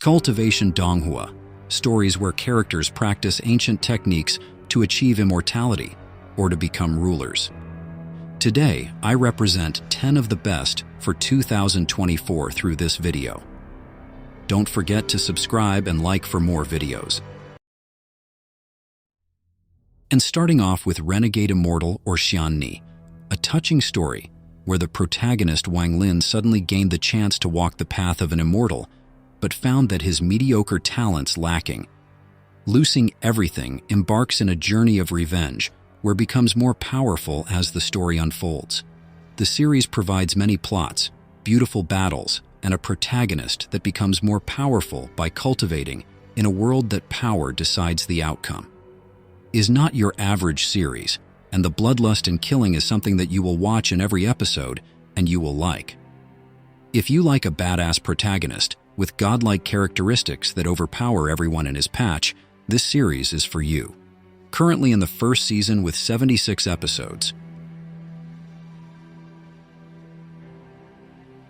Cultivation Donghua, stories where characters practice ancient techniques to achieve immortality or to become rulers. Today, I represent 10 of the best for 2024 through this video. Don't forget to subscribe and like for more videos. And starting off with Renegade Immortal or Xianni, a touching story where the protagonist Wang Lin suddenly gained the chance to walk the path of an immortal, but found that his mediocre talents lacking. Losing everything, embarks in a journey of revenge, where becomes more powerful as the story unfolds. The series provides many plots, beautiful battles, and a protagonist that becomes more powerful by cultivating in a world that power decides the outcome. Is not your average series, and the bloodlust and killing is something that you will watch in every episode and you will like. If you like a badass protagonist with godlike characteristics that overpower everyone in his patch, this series is for you. Currently in the first season with 76 episodes.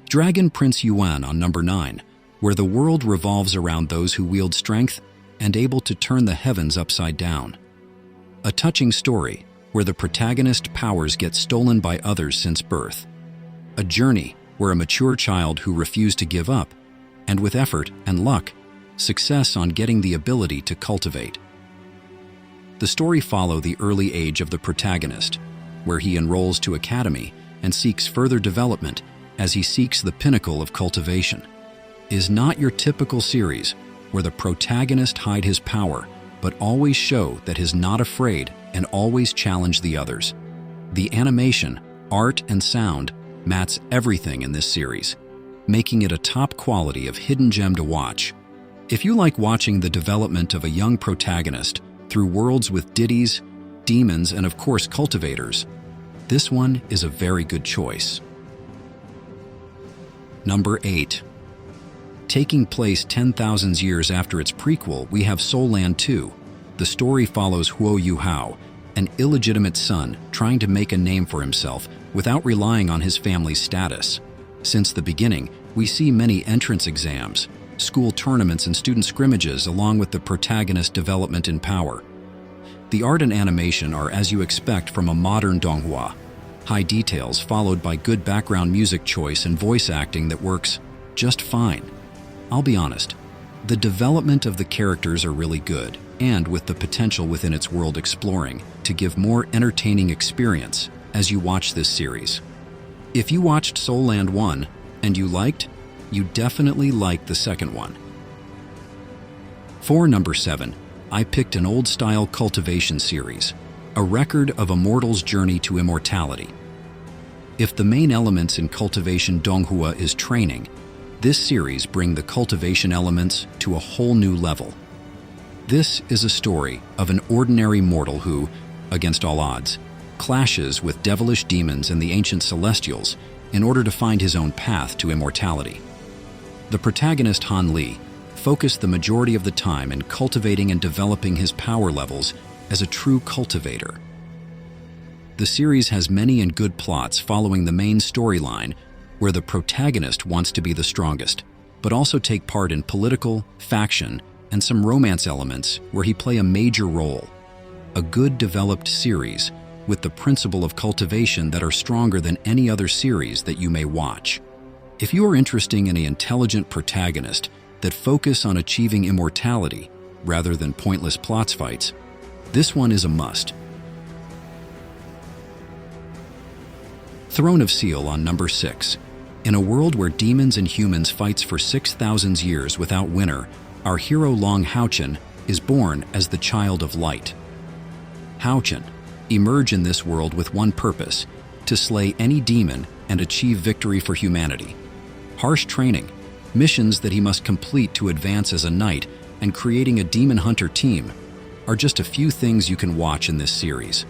Dragon Prince Yuan on number 9, where the world revolves around those who wield strength and able to turn the heavens upside down. A touching story where the protagonist's powers get stolen by others since birth. A journey where a mature child who refused to give up, and with effort and luck, success on getting the ability to cultivate. The story follows the early age of the protagonist, where he enrolls to academy and seeks further development as he seeks the pinnacle of cultivation. Is not your typical series where the protagonist hide his power, but always show that he's not afraid and always challenge the others. The animation, art, and sound match everything in this series, making it a top quality of hidden gem to watch. If you like watching the development of a young protagonist through worlds with deities, demons, and of course cultivators, this one is a very good choice. Number 8. Taking place 10,000 years after its prequel, we have Soul Land 2. The story follows Huo Yuhao, an illegitimate son trying to make a name for himself without relying on his family's status. Since the beginning, we see many entrance exams, school tournaments, and student scrimmages along with the protagonist's development in power. The art and animation are as you expect from a modern Donghua. High details followed by good background music choice and voice acting that works just fine. I'll be honest, the development of the characters are really good, and with the potential within its world exploring to give more entertaining experience as you watch this series. If you watched Soul Land 1 and you liked, you definitely liked the second one. For number 7, I picked an old-style cultivation series, a record of a mortal's journey to immortality. If the main elements in Cultivation Donghua is training, this series brings the cultivation elements to a whole new level. This is a story of an ordinary mortal who, against all odds, clashes with devilish demons and the ancient celestials in order to find his own path to immortality. The protagonist Han Li focused the majority of the time in cultivating and developing his power levels as a true cultivator. The series has many and good plots following the main storyline where the protagonist wants to be the strongest, but also take part in political, faction, and some romance elements where he play a major role. A good developed series with the principle of cultivation that are stronger than any other series that you may watch. If you are interested in an intelligent protagonist that focus on achieving immortality rather than pointless plots fights, this one is a must. Throne of Seal on number 6. In a world where demons and humans fights for 6,000 years without winner, our hero Long Haochen is born as the child of light. Haochen emerge in this world with one purpose, to slay any demon and achieve victory for humanity. Harsh training, missions that he must complete to advance as a knight, and creating a demon hunter team are just a few things you can watch in this series.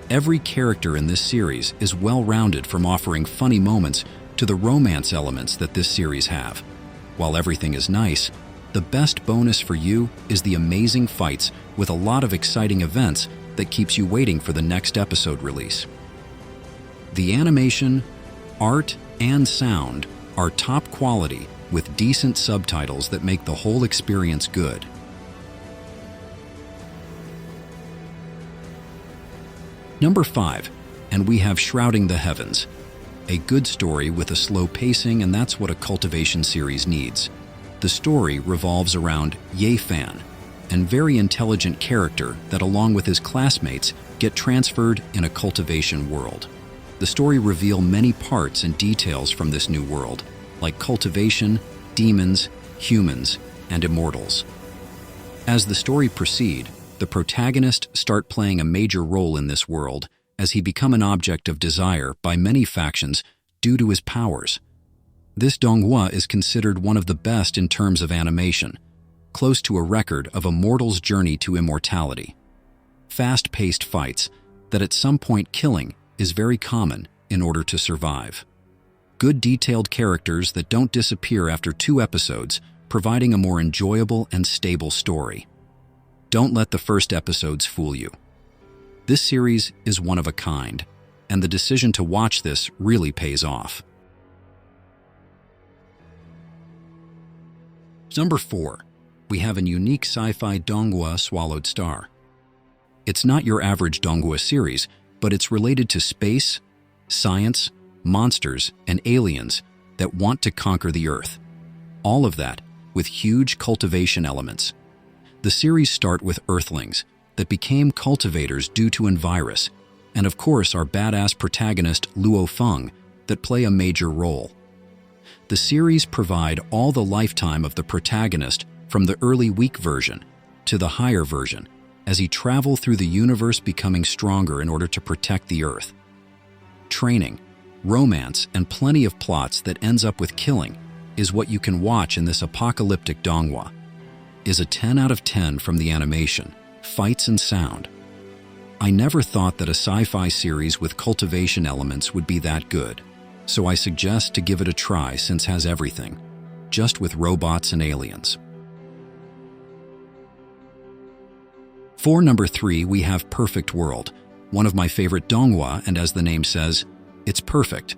Every character in this series is well-rounded, from offering funny moments to the romance elements that this series have. While everything is nice, the best bonus for you is the amazing fights with a lot of exciting events that keeps you waiting for the next episode release. The animation, art, and sound are top quality with decent subtitles that make the whole experience good. Number 5, and we have Shrouding the Heavens. A good story with a slow pacing, and that's what a Cultivation series needs. The story revolves around Yuan, and very intelligent character that along with his classmates get transferred in a cultivation world. The story reveals many parts and details from this new world, like cultivation, demons, humans, and immortals. As the story proceeds, the protagonist start playing a major role in this world as he become an object of desire by many factions due to his powers. This Donghua is considered one of the best in terms of animation, close to a record of a mortal's journey to immortality. Fast-paced fights that at some point killing is very common in order to survive. Good detailed characters that don't disappear after 2 episodes, providing a more enjoyable and stable story. Don't let the first episodes fool you. This series is one of a kind, and the decision to watch this really pays off. Number 4, we have a unique sci-fi Donghua Swallowed Star. It's not your average Donghua series, but it's related to space, science, monsters, and aliens that want to conquer the Earth. All of that with huge cultivation elements. The series start with Earthlings that became cultivators due to a virus, and of course our badass protagonist Luo Feng that play a major role. The series provide all the lifetime of the protagonist from the early weak version to the higher version as he travel through the universe becoming stronger in order to protect the Earth. Training, romance, and plenty of plots that ends up with killing is what you can watch in this apocalyptic Donghua. Is a 10 out of 10 from the animation, fights, and sound. I never thought that a sci-fi series with cultivation elements would be that good, so I suggest to give it a try since it has everything, just with robots and aliens. For number 3, we have Perfect World, one of my favorite Donghua, and as the name says, it's perfect.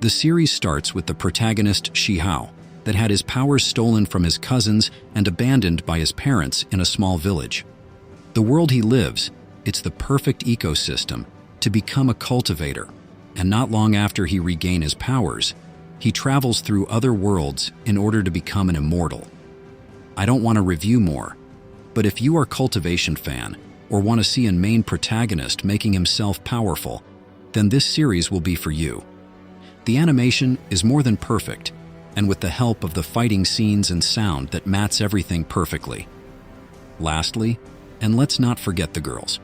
The series starts with the protagonist Shihao, that had his powers stolen from his cousins and abandoned by his parents in a small village. The world he lives, it's the perfect ecosystem to become a cultivator, and not long after he regains his powers, he travels through other worlds in order to become an immortal. I don't want to review more, but if you are a cultivation fan or want to see a main protagonist making himself powerful, then this series will be for you. The animation is more than perfect, and with the help of the fighting scenes and sound that match everything perfectly. Lastly, and let's not forget the girls.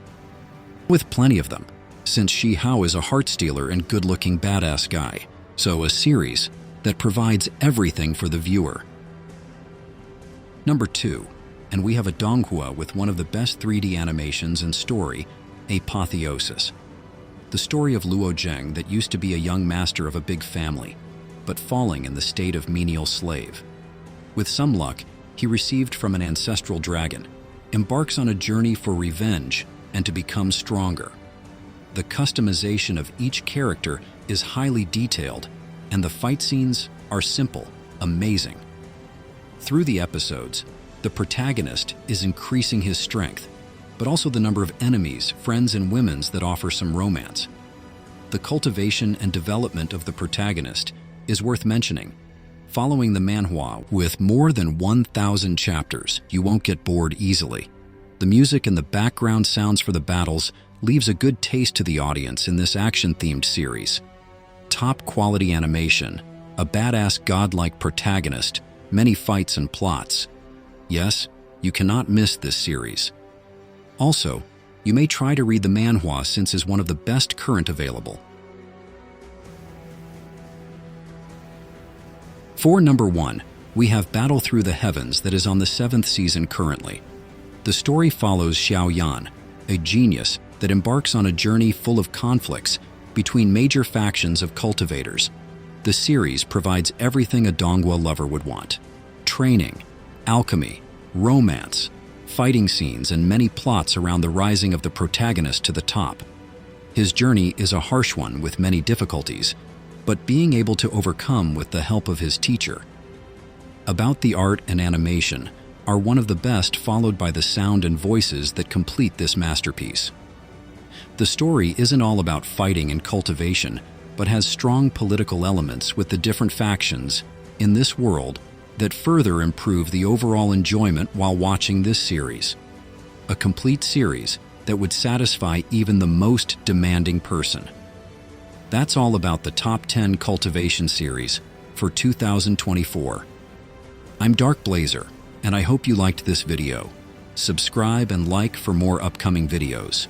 With plenty of them, since Shihao is a heart-stealer and good-looking badass guy, so a series that provides everything for the viewer. Number 2, and we have a Donghua with one of the best 3D animations and story, Apotheosis. The story of Luo Zheng that used to be a young master of a big family, but falling in the state of menial slave. With some luck, he received from an ancestral dragon, embarks on a journey for revenge and to become stronger. The customization of each character is highly detailed, and the fight scenes are simple, amazing. Through the episodes, the protagonist is increasing his strength, but also the number of enemies, friends, and women that offer some romance. The cultivation and development of the protagonist is worth mentioning. Following the manhwa with more than 1,000 chapters, you won't get bored easily. The music and the background sounds for the battles leaves a good taste to the audience in this action-themed series. Top quality animation, a badass godlike protagonist, many fights and plots. Yes, you cannot miss this series. Also, you may try to read the manhwa since it's one of the best current available. For number 1, we have Battle Through the Heavens that is on the 7th season currently. The story follows Xiao Yan, a genius that embarks on a journey full of conflicts between major factions of cultivators. The series provides everything a Donghua lover would want: training, alchemy, romance, fighting scenes, and many plots around the rising of the protagonist to the top. His journey is a harsh one with many difficulties, but being able to overcome with the help of his teacher, About the art and animation are one of the best, followed by the sound and voices that complete this masterpiece. The story isn't all about fighting and cultivation, but has strong political elements with the different factions in this world that further improve the overall enjoyment while watching this series. A complete series that would satisfy even the most demanding person. That's all about the top 10 Cultivation series for 2024. I'm Dark Blazer, and I hope you liked this video. Subscribe and like for more upcoming videos.